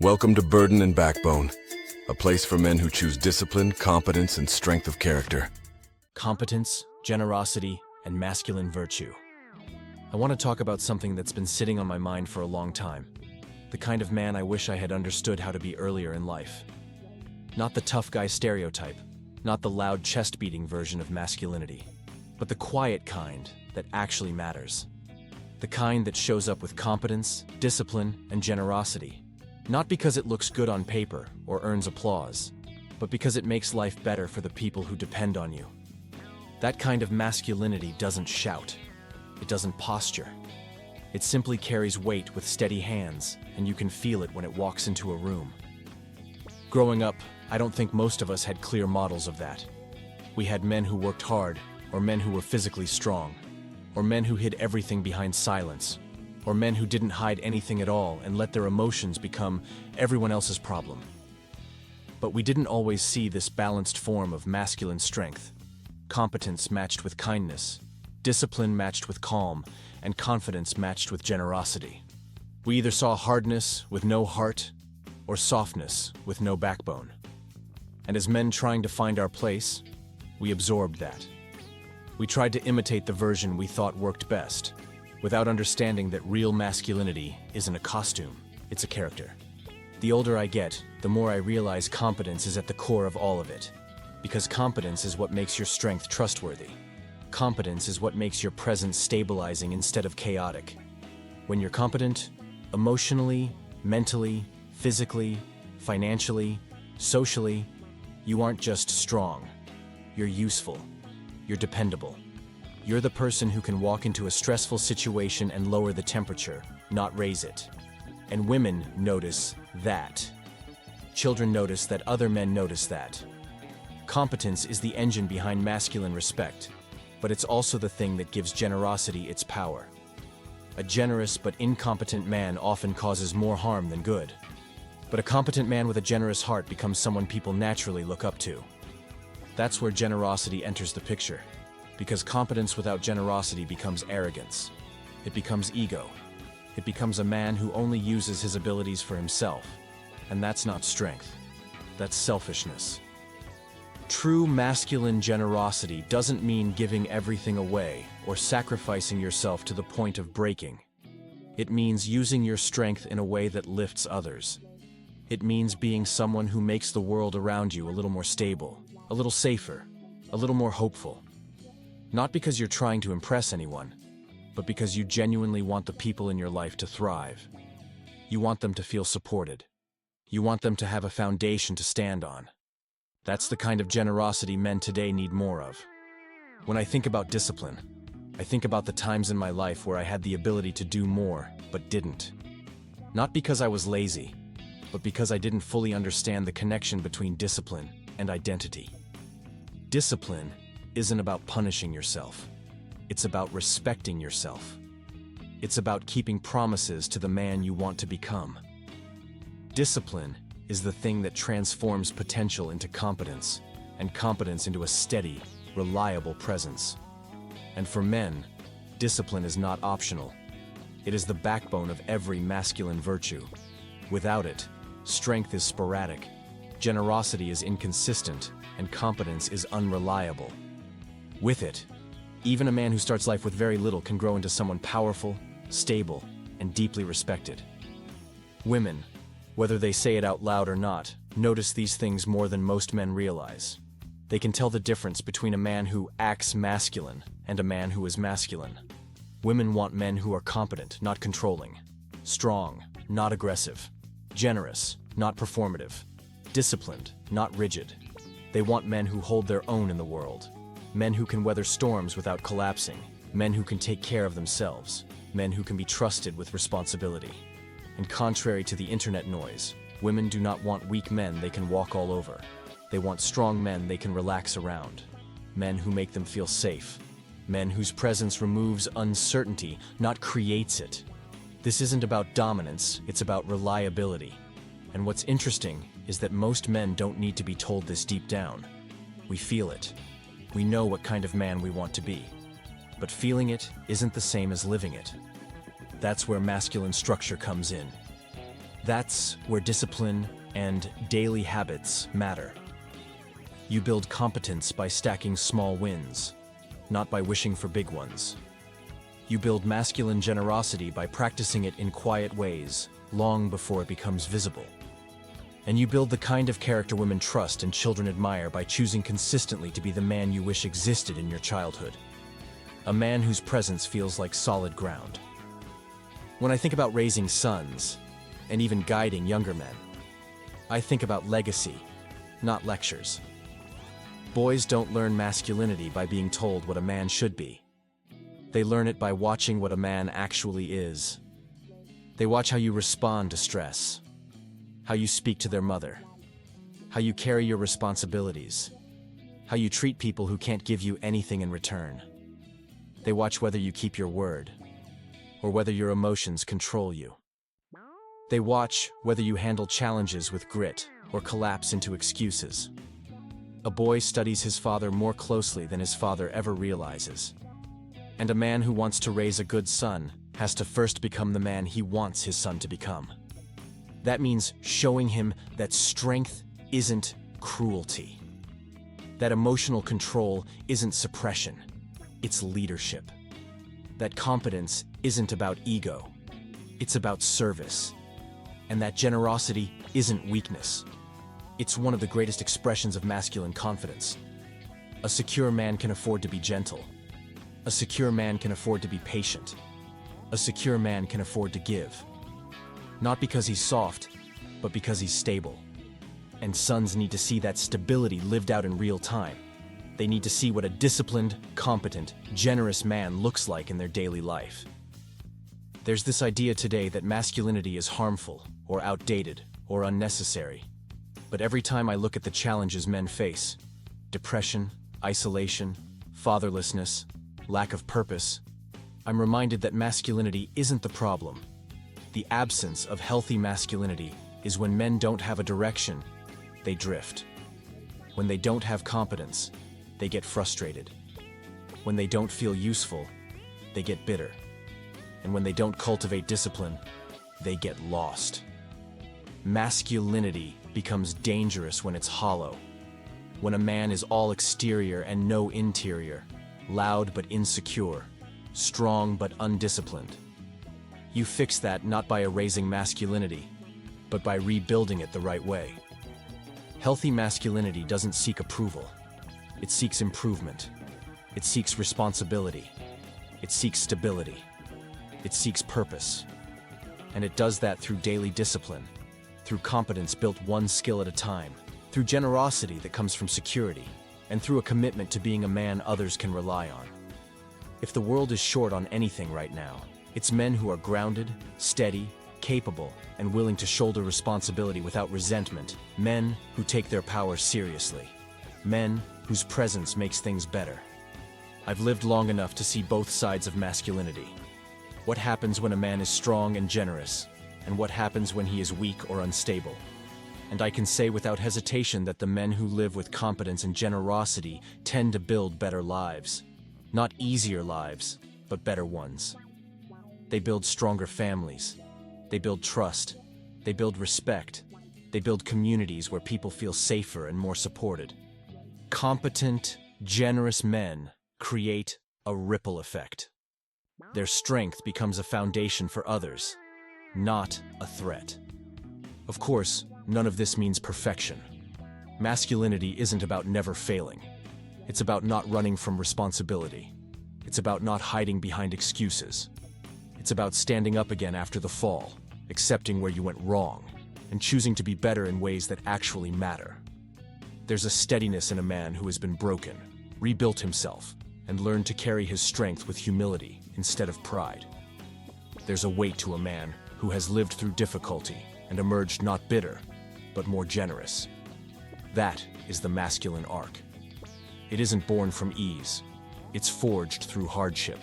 Welcome to Burden and Backbone, a place for men who choose discipline, competence, and strength of character. Competence, generosity, and masculine virtue. I want to talk about something that's been sitting on my mind for a long time. The kind of man I wish I had understood how to be earlier in life. Not the tough guy stereotype, not the loud chest-beating version of masculinity, but the quiet kind that actually matters. The kind that shows up with competence, discipline, and generosity. Not because it looks good on paper or earns applause, but because it makes life better for the people who depend on you. That kind of masculinity doesn't shout. It doesn't posture. It simply carries weight with steady hands, and you can feel it when it walks into a room. Growing up, I don't think most of us had clear models of that. We had men who worked hard, or men who were physically strong, or men who hid everything behind silence, or men who didn't hide anything at all and let their emotions become everyone else's problem. But we didn't always see this balanced form of masculine strength. Competence matched with kindness, discipline matched with calm, and confidence matched with generosity. We either saw hardness with no heart, or softness with no backbone. And as men trying to find our place, we absorbed that. We tried to imitate the version we thought worked best, without understanding that real masculinity isn't a costume, it's a character. The older I get, the more I realize competence is at the core of all of it. Because competence is what makes your strength trustworthy. Competence is what makes your presence stabilizing instead of chaotic. When you're competent, emotionally, mentally, physically, financially, socially, you aren't just strong. You're useful. You're dependable. You're the person who can walk into a stressful situation and lower the temperature, not raise it. And women notice that. Children notice that other men notice that. Competence is the engine behind masculine respect, but it's also the thing that gives generosity its power. A generous but incompetent man often causes more harm than good. But a competent man with a generous heart becomes someone people naturally look up to. That's where generosity enters the picture. Because competence without generosity becomes arrogance. It becomes ego. It becomes a man who only uses his abilities for himself. And that's not strength. That's selfishness. True masculine generosity doesn't mean giving everything away or sacrificing yourself to the point of breaking. It means using your strength in a way that lifts others. It means being someone who makes the world around you a little more stable, a little safer, a little more hopeful. Not because you're trying to impress anyone, but because you genuinely want the people in your life to thrive. You want them to feel supported. You want them to have a foundation to stand on. That's the kind of generosity men today need more of. When I think about discipline, I think about the times in my life where I had the ability to do more, but didn't. Not because I was lazy, but because I didn't fully understand the connection between discipline and identity. Discipline isn't about punishing yourself. It's about respecting yourself. It's about keeping promises to the man you want to become. Discipline is the thing that transforms potential into competence, and competence into a steady, reliable presence. And for men, discipline is not optional. It is the backbone of every masculine virtue. Without it, strength is sporadic, generosity is inconsistent, and competence is unreliable. With it, even a man who starts life with very little can grow into someone powerful, stable, and deeply respected. Women, whether they say it out loud or not, notice these things more than most men realize. They can tell the difference between a man who acts masculine and a man who is masculine. Women want men who are competent, not controlling, strong, not aggressive, generous, not performative, disciplined, not rigid. They want men who hold their own in the world. Men who can weather storms without collapsing. Men who can take care of themselves. Men who can be trusted with responsibility. And contrary to the internet noise, women do not want weak men they can walk all over. They want strong men they can relax around. Men who make them feel safe. Men whose presence removes uncertainty, not creates it. This isn't about dominance, it's about reliability. And what's interesting is that most men don't need to be told this deep down. We feel it. We know what kind of man we want to be. But feeling it isn't the same as living it. That's where masculine structure comes in. That's where discipline and daily habits matter. You build competence by stacking small wins, not by wishing for big ones. You build masculine generosity by practicing it in quiet ways, long before it becomes visible. And you build the kind of character women trust and children admire by choosing consistently to be the man you wish existed in your childhood. A man whose presence feels like solid ground. When I think about raising sons, and even guiding younger men, I think about legacy, not lectures. Boys don't learn masculinity by being told what a man should be. They learn it by watching what a man actually is. They watch how you respond to stress, how you speak to their mother, how you carry your responsibilities, how you treat people who can't give you anything in return. They watch whether you keep your word, or whether your emotions control you. They watch whether you handle challenges with grit or collapse into excuses. A boy studies his father more closely than his father ever realizes. And a man who wants to raise a good son has to first become the man he wants his son to become. That means showing him that strength isn't cruelty. That emotional control isn't suppression, it's leadership. That competence isn't about ego, it's about service. And that generosity isn't weakness. It's one of the greatest expressions of masculine confidence. A secure man can afford to be gentle. A secure man can afford to be patient. A secure man can afford to give. Not because he's soft, but because he's stable. And sons need to see that stability lived out in real time. They need to see what a disciplined, competent, generous man looks like in their daily life. There's this idea today that masculinity is harmful, or outdated, or unnecessary. But every time I look at the challenges men face, depression, isolation, fatherlessness, lack of purpose, I'm reminded that masculinity isn't the problem. The absence of healthy masculinity is when men don't have a direction, they drift. When they don't have competence, they get frustrated. When they don't feel useful, they get bitter. And when they don't cultivate discipline, they get lost. Masculinity becomes dangerous when it's hollow. When a man is all exterior and no interior, loud but insecure, strong but undisciplined. You fix that not by erasing masculinity, but by rebuilding it the right way. Healthy masculinity doesn't seek approval. It seeks improvement. It seeks responsibility. It seeks stability. It seeks purpose. And it does that through daily discipline, through competence built one skill at a time, through generosity that comes from security, and through a commitment to being a man others can rely on. If the world is short on anything right now, it's men who are grounded, steady, capable, and willing to shoulder responsibility without resentment, men who take their power seriously, men whose presence makes things better. I've lived long enough to see both sides of masculinity. What happens when a man is strong and generous, and what happens when he is weak or unstable. And I can say without hesitation that the men who live with competence and generosity tend to build better lives. Not easier lives, but better ones. They build stronger families. They build trust. They build respect. They build communities where people feel safer and more supported. Competent, generous men create a ripple effect. Their strength becomes a foundation for others, not a threat. Of course, none of this means perfection. Masculinity isn't about never failing. It's about not running from responsibility. It's about not hiding behind excuses. It's about standing up again after the fall, accepting where you went wrong, and choosing to be better in ways that actually matter. There's a steadiness in a man who has been broken, rebuilt himself, and learned to carry his strength with humility instead of pride. There's a weight to a man who has lived through difficulty and emerged not bitter, but more generous. That is the masculine arc. It isn't born from ease. It's forged through hardship.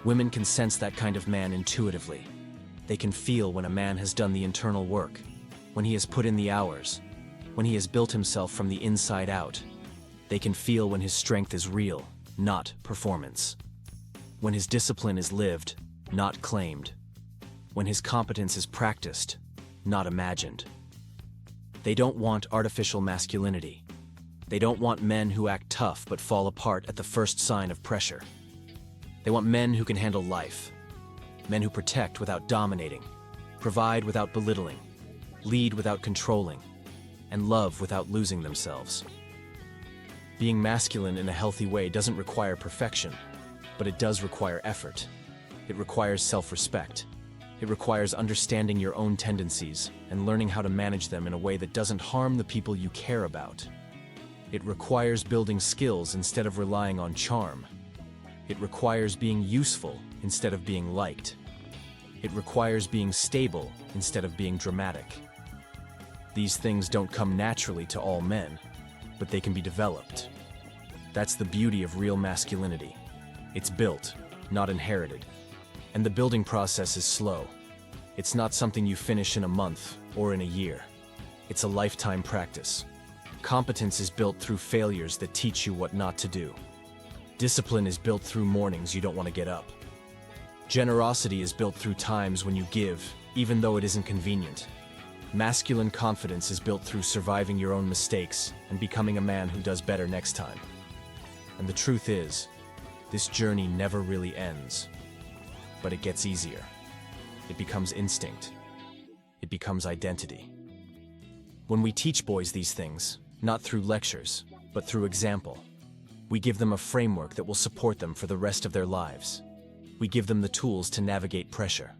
Women can sense that kind of man intuitively. They can feel when a man has done the internal work, when he has put in the hours, when he has built himself from the inside out. They can feel when his strength is real, not performance. When his discipline is lived, not claimed. When his competence is practiced, not imagined. They don't want artificial masculinity. They don't want men who act tough but fall apart at the first sign of pressure. They want men who can handle life. Men who protect without dominating, provide without belittling, lead without controlling, and love without losing themselves. Being masculine in a healthy way doesn't require perfection, but it does require effort. It requires self-respect. It requires understanding your own tendencies and learning how to manage them in a way that doesn't harm the people you care about. It requires building skills instead of relying on charm. It requires being useful instead of being liked. It requires being stable instead of being dramatic. These things don't come naturally to all men, but they can be developed. That's the beauty of real masculinity. It's built, not inherited. And the building process is slow. It's not something you finish in a month or in a year. It's a lifetime practice. Competence is built through failures that teach you what not to do. Discipline is built through mornings you don't want to get up. Generosity is built through times when you give, even though it isn't convenient. Masculine confidence is built through surviving your own mistakes and becoming a man who does better next time. And the truth is, this journey never really ends. But it gets easier. It becomes instinct. It becomes identity. When we teach boys these things, not through lectures, but through example, we give them a framework that will support them for the rest of their lives. We give them the tools to navigate pressure.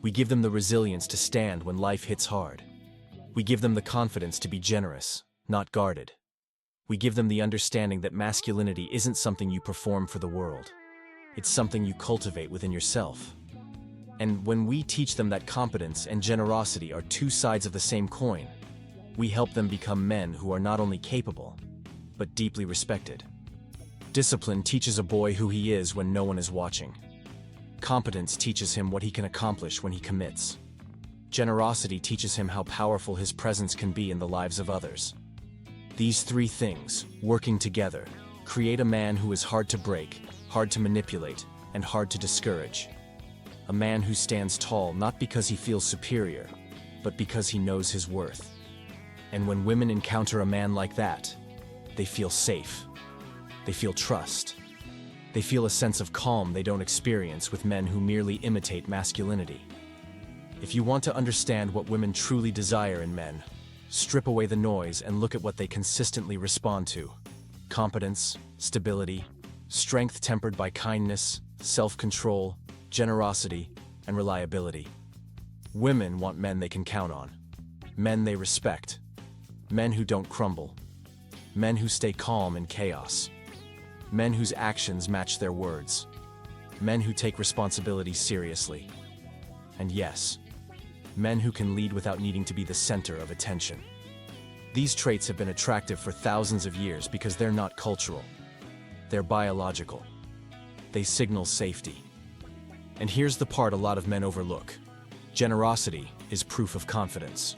We give them the resilience to stand when life hits hard. We give them the confidence to be generous, not guarded. We give them the understanding that masculinity isn't something you perform for the world. It's something you cultivate within yourself. And when we teach them that competence and generosity are two sides of the same coin, we help them become men who are not only capable, but deeply respected. Discipline teaches a boy who he is when no one is watching. Competence teaches him what he can accomplish when he commits. Generosity teaches him how powerful his presence can be in the lives of others. These three things, working together, create a man who is hard to break, hard to manipulate, and hard to discourage. A man who stands tall not because he feels superior, but because he knows his worth. And when women encounter a man like that, they feel safe. They feel trust. They feel a sense of calm they don't experience with men who merely imitate masculinity. If you want to understand what women truly desire in men, strip away the noise and look at what they consistently respond to. Competence, stability, strength tempered by kindness, self-control, generosity, and reliability. Women want men they can count on. Men they respect. Men who don't crumble. Men who stay calm in chaos. Men whose actions match their words. Men who take responsibility seriously. And yes, men who can lead without needing to be the center of attention. These traits have been attractive for thousands of years because they're not cultural. They're biological. They signal safety. And here's the part a lot of men overlook. Generosity is proof of confidence.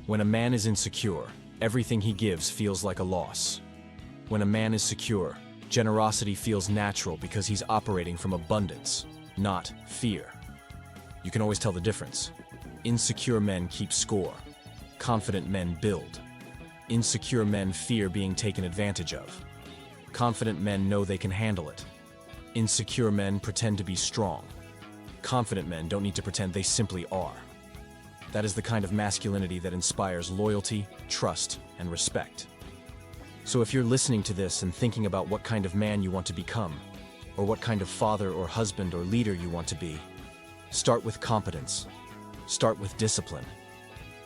When a man is insecure, everything he gives feels like a loss. When a man is secure, generosity feels natural because he's operating from abundance, not fear. You can always tell the difference. Insecure men keep score. Confident men build. Insecure men fear being taken advantage of. Confident men know they can handle it. Insecure men pretend to be strong. Confident men don't need to pretend, they simply are. That is the kind of masculinity that inspires loyalty, trust, and respect. So if you're listening to this and thinking about what kind of man you want to become, or what kind of father or husband or leader you want to be, start with competence. Start with discipline.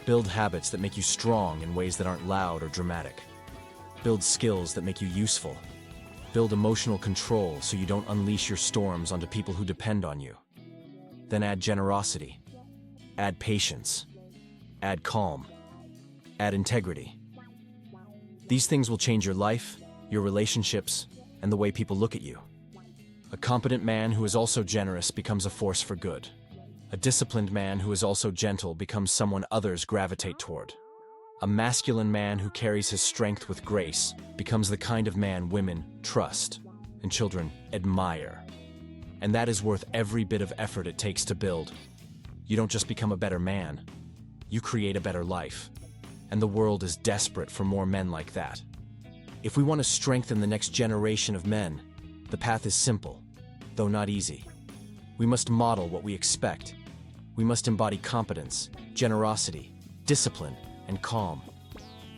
Build habits that make you strong in ways that aren't loud or dramatic. Build skills that make you useful. Build emotional control so you don't unleash your storms onto people who depend on you. Then add generosity. Add patience. Add calm. Add integrity. These things will change your life, your relationships, and the way people look at you. A competent man who is also generous becomes a force for good. A disciplined man who is also gentle becomes someone others gravitate toward. A masculine man who carries his strength with grace becomes the kind of man women trust and children admire. And that is worth every bit of effort it takes to build. You don't just become a better man. you create a better life. And the world is desperate for more men like that. If we want to strengthen the next generation of men, the path is simple, though not easy. We must model what we expect. We must embody competence, generosity, discipline, and calm.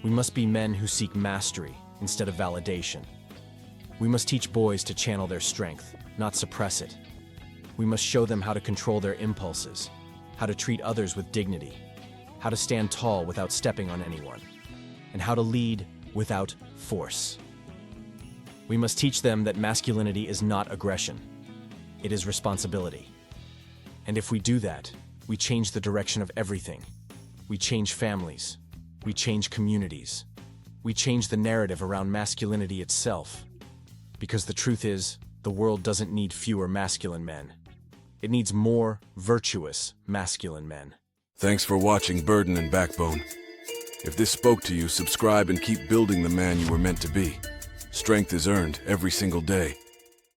We must be men who seek mastery instead of validation. We must teach boys to channel their strength, not suppress it. We must show them how to control their impulses, how to treat others with dignity, how to stand tall without stepping on anyone, and how to lead without force. We must teach them that masculinity is not aggression. It is responsibility. And if we do that, we change the direction of everything. We change families. We change communities. We change the narrative around masculinity itself. Because the truth is, the world doesn't need fewer masculine men. It needs more virtuous masculine men. Thanks for watching Burden and Backbone. If this spoke to you, subscribe and keep building the man you were meant to be. Strength is earned every single day.